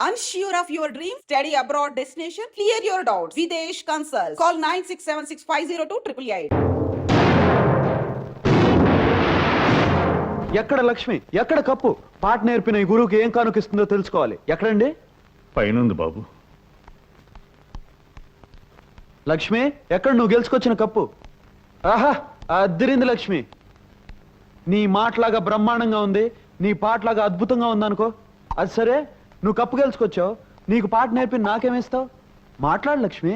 Unsure of your dream? Study abroad destination? Clear your doubts. Videsh Consult. Call 9676502888. ఎక్కడ లక్ష్మి, ఎక్కడ cup? పాట నేర్పిన ఈ గురువుకి ఏం కానుకిస్తుందో తెలుసుకోవాలి. ఎక్కడండి? పైనుంది బాబు. లక్ష్మి, ఎక్కడ నువ్వు గెలుచుకొచ్చిన కప్పు? ఆహా, అద్దిరింది లక్ష్మి. నీ మాటలాగా బ్రహ్మాండంగా ఉంది, నీ పాటలాగా అద్భుతంగా ఉందనుకో. అది సరే, నువ్వు కప్పు గెలుచుకొచ్చావు, నీకు పాట నేర్పి నాకేమిస్తావు? మాట్లాడు లక్ష్మి.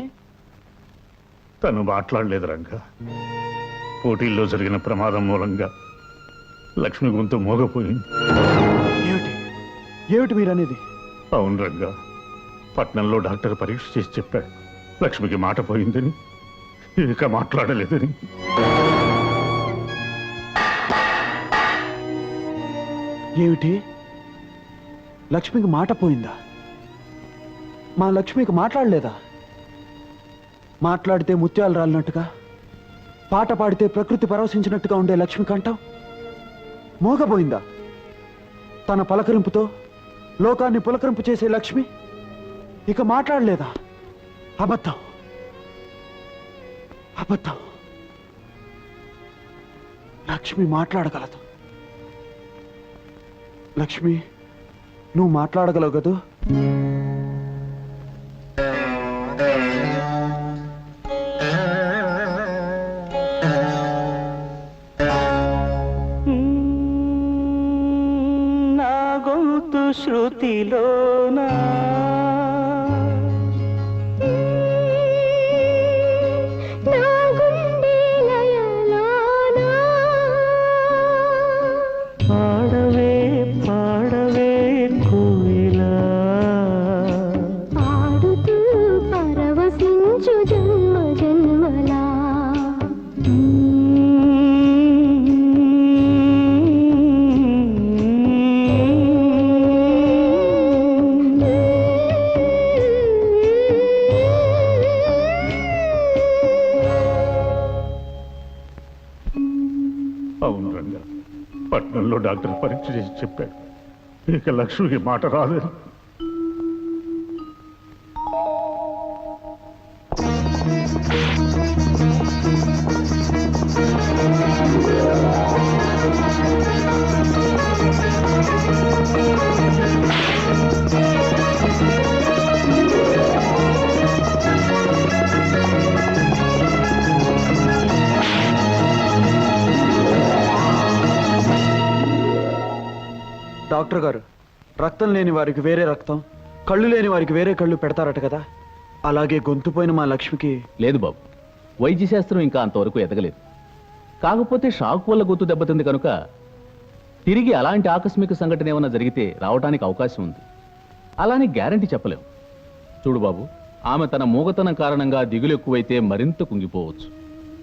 తను మాట్లాడలేదు రంగా. పోటీల్లో జరిగిన ప్రమాదం మూలంగా లక్ష్మి గొంతు మోగపోయింది. ఏమిటి ఏమిటి మీరనేది? అవును రంగా, పట్నంలో డాక్టర్ పరీక్ష చేసి చెప్పాడు లక్ష్మికి మాట పోయిందని, ఇక మాట్లాడలేదని. ఏమిటి? లక్ష్మికి మాట పోయిందా? మా లక్ష్మికి మాట్లాడలేదా? మాట్లాడితే ముత్యాలు రాలినట్టుగా, పాట పాడితే ప్రకృతి పరవశించినట్టుగా ఉండే లక్ష్మి కంఠం మోగపోయిందా? తన పలకరింపుతో లోకాన్ని పులకరింపు చేసే లక్ష్మి ఇక మాట్లాడలేదా? అబద్ధం, అబద్ధం. లక్ష్మి మాట్లాడగలదు. లక్ష్మి, నువ్వు మాట్లాడగలవు కదూ? నా గొంతు శృతిలోనా అవును రంగా, పట్నంలో డాక్టర్ పరీక్ష చేసి చెప్పాడు ఇక లక్ష్మికి మాట రాలేదు. డాక్టర్ గారు, రక్తం లేని వారికి వేరే రక్తం, కళ్ళు లేని వారికి వేరే కళ్ళు పెడతారట కదా, అలాగే గొంతుపోయిన మా లక్ష్మికి. లేదు బాబు, వైద్య శాస్త్రం ఇంకా అంతవరకు ఎదగలేదు. కాకపోతే షాక్ వల్ల గొంతు దెబ్బతింది కనుక తిరిగి అలాంటి ఆకస్మిక సంఘటన ఏమైనా జరిగితే రావడానికి అవకాశం ఉంది. అలానే గ్యారంటీ చెప్పలేం. చూడు బాబు, ఆమె తన మూగతనం కారణంగా దిగులు ఎక్కువైతే మరింత కుంగిపోవచ్చు.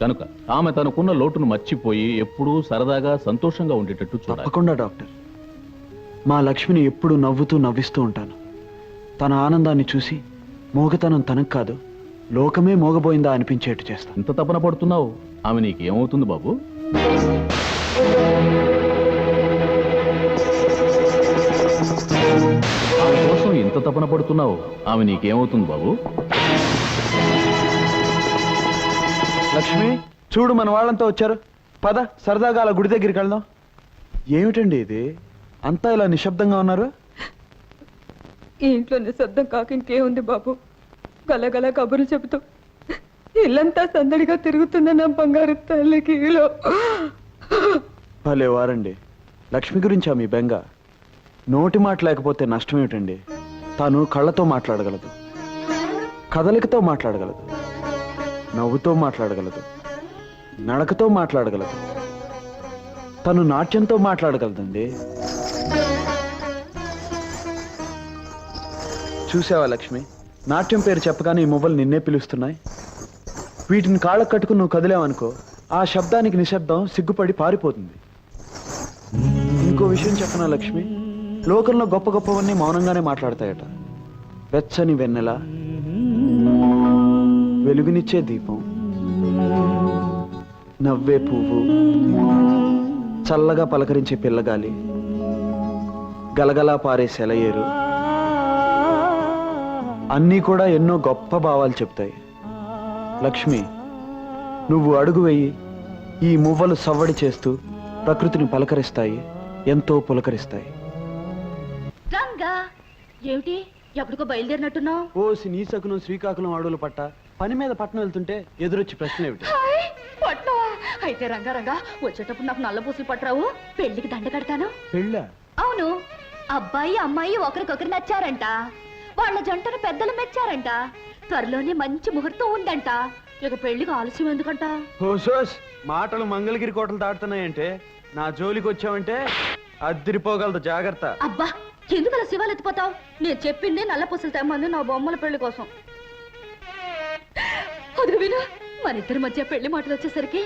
కనుక ఆమె తనకున్న లోటును మర్చిపోయి ఎప్పుడూ సరదాగా సంతోషంగా ఉండేటట్టు చూడాలి. తప్పకుండా డాక్టర్. మా లక్ష్మిని ఎప్పుడు నవ్వుతూ నవ్విస్తూ ఉంటాను. తన ఆనందాన్ని చూసి మోగతనం తనకు కాదు, లోకమే మోగబోయిందా అనిపించేట్టు చేస్తాను. ఇంత తపన పడుతున్నావు, ఆమె నీకేమవుతుంది బాబు? ఆమె కోసం ఇంత తపన పడుతున్నావు, ఆమె నీకేమవుతుంది బాబు? లక్ష్మి, చూడు మన వాళ్ళంతా వచ్చారు. పద, సరదాగా అలా గుడి దగ్గరికి వెళ్దాం. ఏమిటండి ఇది, అంతా ఇలా నిశ్శబ్దంగా ఉన్నారు? ఈ ఇంట్లో నిశ్శబ్దం కాక ఇంకేముంది బాబు? గలగల కబుర్లు చెబుతూ ఇల్లంతా సందడిగా తిరుగుతున్న నా బంగారు తల్లికి. భలే వారండి. లక్ష్మి గురించా మీ బెంగ? నోటి మాట లేకపోతే నష్టం ఏమిటండి? తాను కళ్ళతో మాట్లాడగలదు, కదలికతో మాట్లాడగలదు, నవ్వుతో మాట్లాడగలదు, నడకతో మాట్లాడగలదు, తను నాట్యంతో మాట్లాడగలదండి. చూసావా లక్ష్మి, నాట్యం పేరు చెప్పగానే ఈ మువ్వలు నిన్నే పిలుస్తున్నాయి. వీటిని కాళ్ళకు కట్టుకుని నువ్వు కదిలేవనుకో, ఆ శబ్దానికి నిశ్శబ్దం సిగ్గుపడి పారిపోతుంది. ఇంకో విషయం చెప్పనా లక్ష్మి, లోకంలో గొప్ప గొప్పవన్నీ మౌనంగానే మాట్లాడతాయట. వెచ్చని వెన్నెల, వెలుగునిచ్చే దీపం, నవ్వే పువ్వు, చల్లగా పలకరించే పిల్లగాలి, గలగలా పారే సెలయేరు అన్నీ కూడా ఎన్నో గొప్ప భావాలు చెప్తాయి. లక్ష్మి, నువ్వు అడుగు వెయ్యి, ఈ మువ్వలు సవ్వడి చేస్తూ ప్రకృతిని పలకరిస్తాయి, ఎంతో పులకరిస్తాయి. రంగా ఏమిటి ఎక్కడికో బయలుదేరినట్టున్నావు? ఓసి నీసకును శ్రీకాకుళం అడవులు పట్ట పని మీద పట్నం వెళ్తుంటే ఎదురొచ్చి ప్రశ్న ఏమిటి? పట్నవా? అయితే రంగా రంగా వచ్చేటప్పుడు నాకు నల్ల పూసలు పట్టరావు, పెళ్లికి దండ కడతాను. పెళ్ళా? అవును, అబ్బాయి అమ్మాయి ఒకరికొకరు నచ్చారంట, వాళ్ళ జంటను పెద్దలు మెచ్చారంట, త్వరలోనే మంచి ముహూర్తం ఉందంట. ఇక పెళ్లికి ఆలస్యం ఎందుకంట? హోసోస్, మాటలు మంగళగిరి కోటలు దాటుతున్నాయంటే నా జోలికి వచ్చావంటే అద్దిరిపోగలదు, జాగ్రత్త. అబ్బా, ఎందుకు అలా శివాలు ఎత్తిపోతావు? నేను చెప్పింది నల్ల పూసలు తెమ్మంది నా బొమ్మల పెళ్లి కోసం. అది విను, మన ఇద్దరి మధ్య పెళ్లి మాటలు వచ్చేసరికి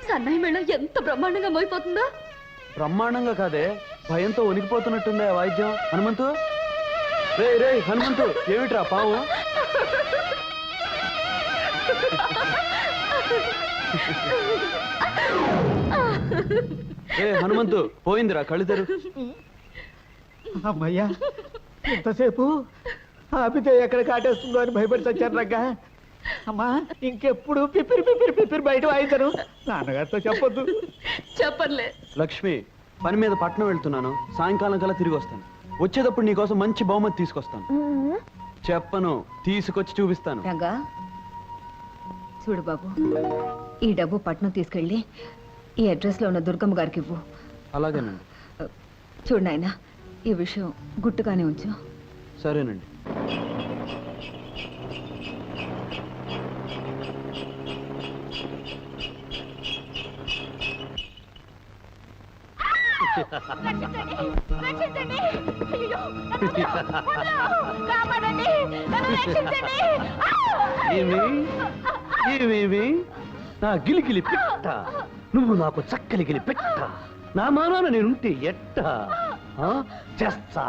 సన్నాయి మేళం ఎంత బ్రహ్మాండంగా మోయిపోతుందో. బ్రహ్మాండంగా కాదే, భయంతో వణికిపోతున్నట్టుందే ఆ వాయిద్యం. హనుమంతు, రే రే హనుమంతు, ఏమిట్రా పావు? ఏ హనుమంతు, పోయిందిరా, కళ్ళు తెరు. అమ్మయ్యా, ఎంతసేపు ఆపితే ఎక్కడ కాటేస్తుందో అని భయపడి చచ్చాను రంగా. అమ్మా, ఇంకెప్పుడు పిపిరి పిపిరి పిపిరి బయట వాయించను, నాన్నగారితో చెప్పొద్దు. చెప్పర్లే. లక్ష్మి, పని మీద పట్నం వెళ్తున్నాను, సాయంకాలం కల్లా తిరిగి వస్తాను. వచ్చేటప్పుడు నీకోసం మంచి బహుమతి తీసుకొస్తాను. చెప్పను, తీసుకొచ్చి చూపిస్తాను. రంగా, చూడు బాబు, ఈ డబ్బు పట్నం తీసుకెళ్ళి ఈ అడ్రస్లో ఉన్న దుర్గమ్మ గారికి ఇవ్వు. అలాగేనండి. చూడు నాయనా, ఈ విషయం గుట్టుగానే ఉంచు. సరేనండి. ఏమేమి నా గిలిగిలి పెట్ట, నువ్వు నాకు చక్కలిగిలి పెట్ట, నా మానాన నేనుంటే ఎట్ట చేస్తా,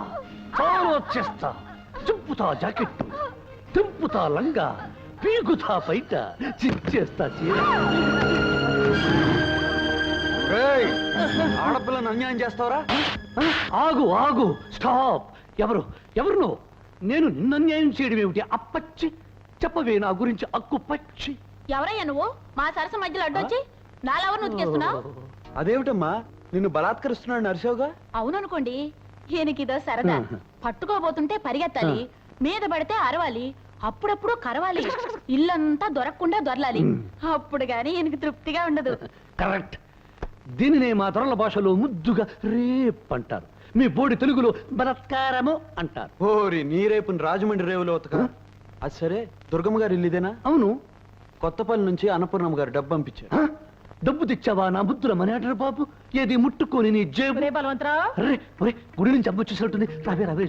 చాలా చేస్తా. చింపుతా జాకెట్టు, తింపుతా లంగా, పీకుతా బయట, చిచ్చేస్తా చీర. ఏయ్, ఆడపిల్లను అన్యాయం చేస్తావరా? ఆగు ఆగు, స్టాప్. ఎవరు ఎవరు నువ్వు? నేను నిన్ను అన్యాయం చేయడం ఏమిటి? అప్పచ్చి చెప్పవే నా గురించి అక్కు పచ్చి. ఎవరయ్యా నువ్వు మా సరస మధ్యలో అడ్డొచ్చి నాలెవరు నుతికేస్తున్నావు? అదేమిటమ్మా, నిన్ను బలాత్కరిస్తున్నాడు నరసోగా? అవుననుకోండి, ఈయనకిదో సరదా. పట్టుకోబోతుంటే పరిగెత్తాలి, మీద పడితే అరవాలి, అప్పుడప్పుడు కరవాలి, ఇల్లంతా దొరకకుండా దొరలాలి. అప్పుడు గాని ఈయనకి తృప్తిగా ఉండదు. కరెక్ట్. దీనినే మా దొరల భాషలో ముద్దుగా రేప్ అంటారు, మీ బోడి తెలుగులో బలత్కారము అంటారు. ఓరి నీ రేపుని రాజమండ్రి రేవులో ఉతక. అది సరే, దుర్గమ్మ గారు ఇల్లు ఇదేనా? అవును. కొత్తపల్లి నుంచి అన్నపూర్ణమ్మ గారు డబ్బు పంపించారు. డబ్బు తెచ్చావా నా బుద్ధుల మనేటరు బాబు? ఏది ముట్టుకొని నీ జేబు. బలవంతరావు, గుడి నుంచి అమ్మ వచ్చేసరికి రావే రావే